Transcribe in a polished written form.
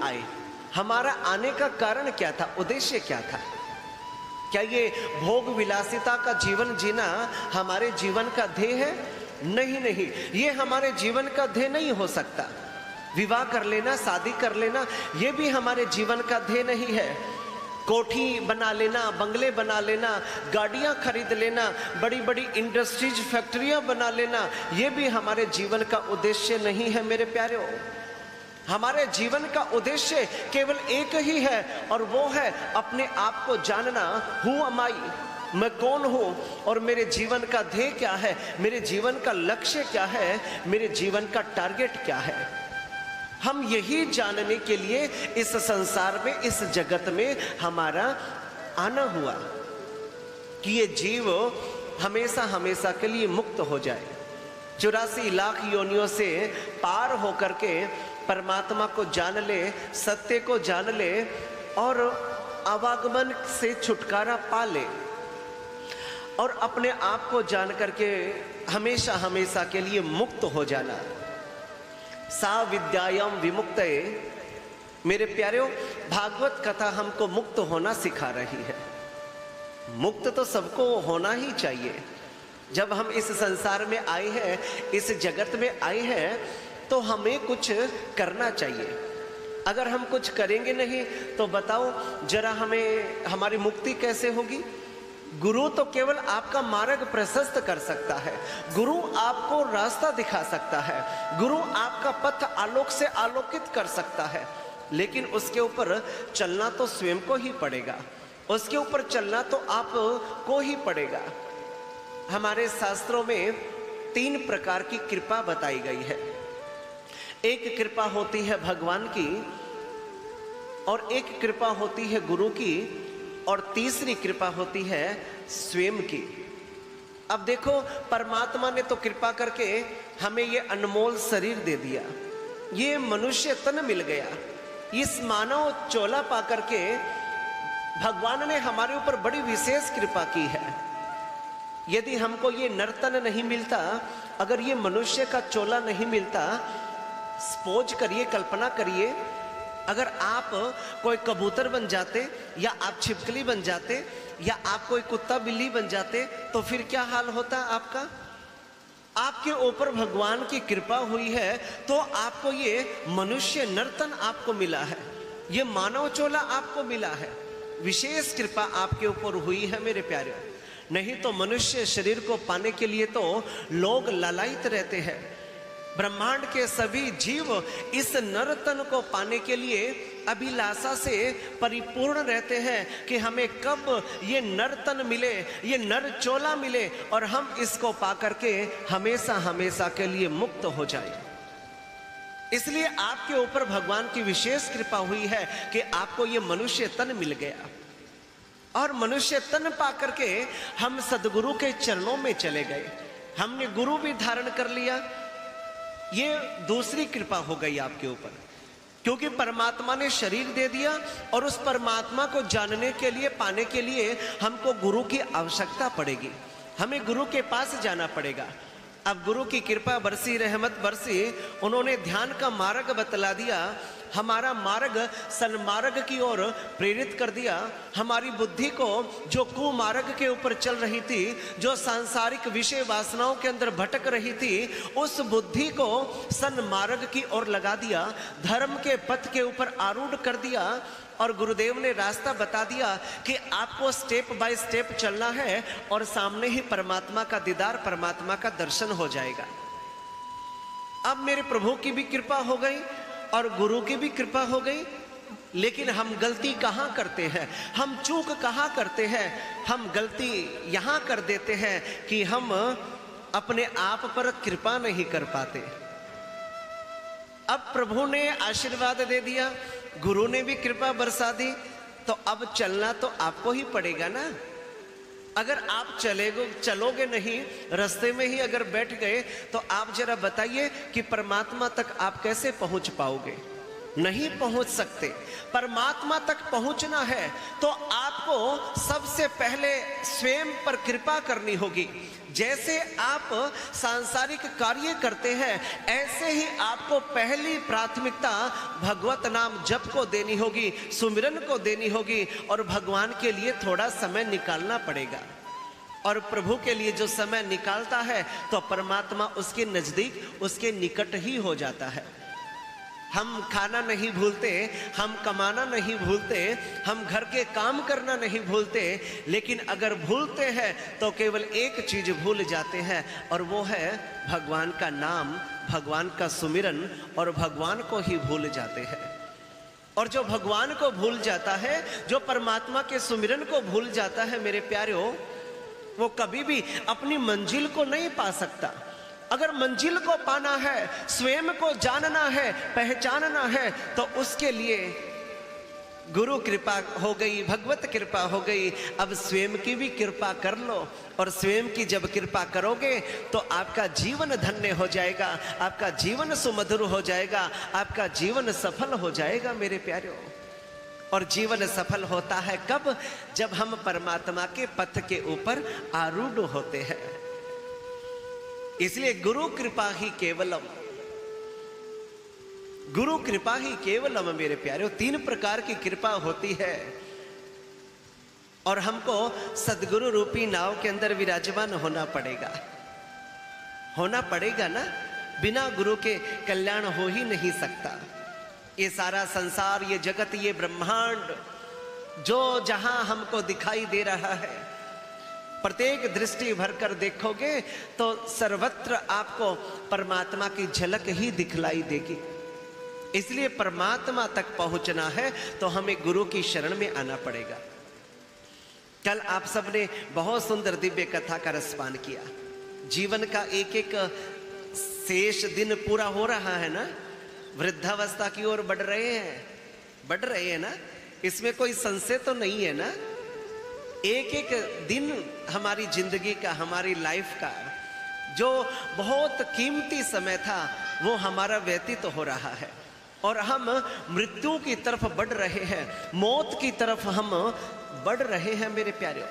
आए? हमारा आने का कारण क्या था, उद्देश्य क्या था? क्या ये भोग विलासिता का जीवन जीना हमारे जीवन का ध्येय है? नहीं नहीं, ये हमारे जीवन का ध्येय नहीं हो सकता। विवाह कर लेना, शादी कर लेना, ये भी हमारे जीवन का ध्येय नहीं है। कोठी बना लेना, बंगले बना लेना, गाड़ियां खरीद लेना, बड़ी बड़ी इंडस्ट्रीज, फैक्ट्रियां बना लेना, ये भी हमारे जीवन का उद्देश्य नहीं है मेरे प्यारों। हमारे जीवन का उद्देश्य केवल एक ही है, और वो है अपने आप को जानना। हु एम आई, मैं कौन हूं और मेरे जीवन का ध्येय क्या है, मेरे जीवन का लक्ष्य क्या है, मेरे जीवन का टारगेट क्या है। हम यही जानने के लिए इस संसार में, इस जगत में हमारा आना हुआ कि ये जीव हमेशा हमेशा के लिए मुक्त हो जाए, 84 लाख योनियों से पार होकर के परमात्मा को जान ले, सत्य को जान ले और आवागमन से छुटकारा पा ले, और अपने आप को जान करके हमेशा हमेशा के लिए मुक्त हो जाना। सा विद्यायाम विमुक्तये। मेरे प्यारों, भागवत कथा हमको मुक्त होना सिखा रही है। मुक्त तो सबको होना ही चाहिए। जब हम इस संसार में आए हैं, इस जगत में आए हैं, तो हमें कुछ करना चाहिए। अगर हम कुछ करेंगे नहीं तो बताओ जरा हमें हमारी मुक्ति कैसे होगी? गुरु तो केवल आपका मार्ग प्रशस्त कर सकता है, गुरु आपको रास्ता दिखा सकता है, गुरु आपका पथ आलोक से आलोकित कर सकता है, लेकिन उसके ऊपर चलना तो स्वयं को ही पड़ेगा, उसके ऊपर चलना तो आपको ही पड़ेगा। हमारे शास्त्रों में 3 प्रकार की कृपा बताई गई है। एक कृपा होती है भगवान की, और एक कृपा होती है गुरु की, और तीसरी कृपा होती है स्वयं की। अब देखो, परमात्मा ने तो कृपा करके हमें ये अनमोल शरीर दे दिया, ये मनुष्य तन मिल गया, इस मानव चोला पा करके भगवान ने हमारे ऊपर बड़ी विशेष कृपा की है। यदि हमको ये नर्तन नहीं मिलता, अगर ये मनुष्य का चोला नहीं मिलता, सपोज करिए, कल्पना करिए, अगर आप कोई कबूतर बन जाते, या आप छिपकली बन जाते, या आप कोई कुत्ता बिल्ली बन जाते, तो फिर क्या हाल होता आपका? आपके ऊपर भगवान की कृपा हुई है तो आपको ये मनुष्य नर्तन आपको मिला है, ये मानव चोला आपको मिला है। विशेष कृपा आपके ऊपर हुई है मेरे प्यारे। नहीं तो मनुष्य शरीर को पाने के लिए तो लोग लालायित रहते हैं। ब्रह्मांड के सभी जीव इस नर तन को पाने के लिए अभिलाषा से परिपूर्ण रहते हैं कि हमें कब ये नर तन मिले, ये नर चोला मिले, और हम इसको पा करके हमेशा हमेशा के लिए मुक्त हो जाए। इसलिए आपके ऊपर भगवान की विशेष कृपा हुई है कि आपको ये मनुष्य तन मिल गया, और मनुष्य तन पा करके हम सदगुरु के चरणों में चले गए, हमने गुरु भी धारण कर लिया। ये दूसरी कृपा हो गई आपके ऊपर, क्योंकि परमात्मा ने शरीर दे दिया, और उस परमात्मा को जानने के लिए, पाने के लिए हमको गुरु की आवश्यकता पड़ेगी, हमें गुरु के पास जाना पड़ेगा। अब गुरु की कृपा बरसी, रहमत बरसी, उन्होंने ध्यान का मार्ग बतला दिया, हमारा मार्ग सन्मार्ग की ओर प्रेरित कर दिया। हमारी बुद्धि को जो कुमार्ग के ऊपर चल रही थी, जो सांसारिक विषय वासनाओं के अंदर भटक रही थी, उस बुद्धि को सन्मार्ग की ओर लगा दिया, धर्म के पथ के ऊपर आरूढ़ कर दिया, और गुरुदेव ने रास्ता बता दिया कि आपको स्टेप बाय स्टेप चलना है, और सामने ही परमात्मा का दीदार, परमात्मा का दर्शन हो जाएगा। अब मेरे प्रभु की भी कृपा हो गई और गुरु की भी कृपा हो गई, लेकिन हम गलती कहाँ करते हैं, हम चूक कहाँ करते हैं? हम गलती यहाँ कर देते हैं कि हम अपने आप पर कृपा नहीं कर पाते। अब प्रभु ने आशीर्वाद दे दिया, गुरु ने भी कृपा बरसा दी, तो अब चलना तो आपको ही पड़ेगा ना। अगर आप चलोगे नहीं, रास्ते में ही अगर बैठ गए, तो आप जरा बताइए कि परमात्मा तक आप कैसे पहुंच पाओगे? नहीं पहुंच सकते। परमात्मा तक पहुंचना है तो आपको सबसे पहले स्वयं पर कृपा करनी होगी। जैसे आप सांसारिक कार्य करते हैं, ऐसे ही आपको पहली प्राथमिकता भगवत नाम जप को देनी होगी, सुमिरन को देनी होगी, और भगवान के लिए थोड़ा समय निकालना पड़ेगा। और प्रभु के लिए जो समय निकालता है तो परमात्मा उसके नजदीक, उसके निकट ही हो जाता है। हम खाना नहीं भूलते, हम कमाना नहीं भूलते, हम घर के काम करना नहीं भूलते, लेकिन अगर भूलते हैं तो केवल एक चीज भूल जाते हैं, और वो है भगवान का नाम, भगवान का सुमिरन, और भगवान को ही भूल जाते हैं। और जो भगवान को भूल जाता है, जो परमात्मा के सुमिरन को भूल जाता है, मेरे प्यारों, वो कभी भी अपनी मंजिल को नहीं पा सकता। अगर मंजिल को पाना है, स्वयं को जानना है, पहचानना है, तो उसके लिए गुरु कृपा हो गई, भगवत कृपा हो गई। अब स्वयं की भी कृपा कर लो, और स्वयं की जब कृपा करोगे तो आपका जीवन धन्य हो जाएगा, आपका जीवन सुमधुर हो जाएगा, आपका जीवन सफल हो जाएगा मेरे प्यारों। और जीवन सफल होता है कब? जब हम परमात्मा के पथ के ऊपर आरूढ़ होते हैं। इसलिए गुरु कृपा ही केवलम, गुरु कृपा ही केवलम मेरे प्यारे। 3 प्रकार की कृपा होती है, और हमको सदगुरु रूपी नाव के अंदर विराजमान होना पड़ेगा, होना पड़ेगा ना। बिना गुरु के कल्याण हो ही नहीं सकता। ये सारा संसार, ये जगत, ये ब्रह्मांड जो जहां हमको दिखाई दे रहा है, प्रत्येक दृष्टि भरकर देखोगे तो सर्वत्र आपको परमात्मा की झलक ही दिखलाई देगी। इसलिए परमात्मा तक पहुंचना है तो हमें गुरु की शरण में आना पड़ेगा। कल आप सबने बहुत सुंदर दिव्य कथा का रसपान किया। जीवन का एक एक शेष दिन पूरा हो रहा है ना, वृद्धावस्था की ओर बढ़ रहे हैं ना, इसमें कोई संशय तो नहीं है ना। एक एक दिन हमारी जिंदगी का, हमारी लाइफ का जो बहुत कीमती समय था, वो हमारा व्यतीत हो रहा है, और हम मृत्यु की तरफ बढ़ रहे हैं, मौत की तरफ हम बढ़ रहे हैं मेरे प्यारे।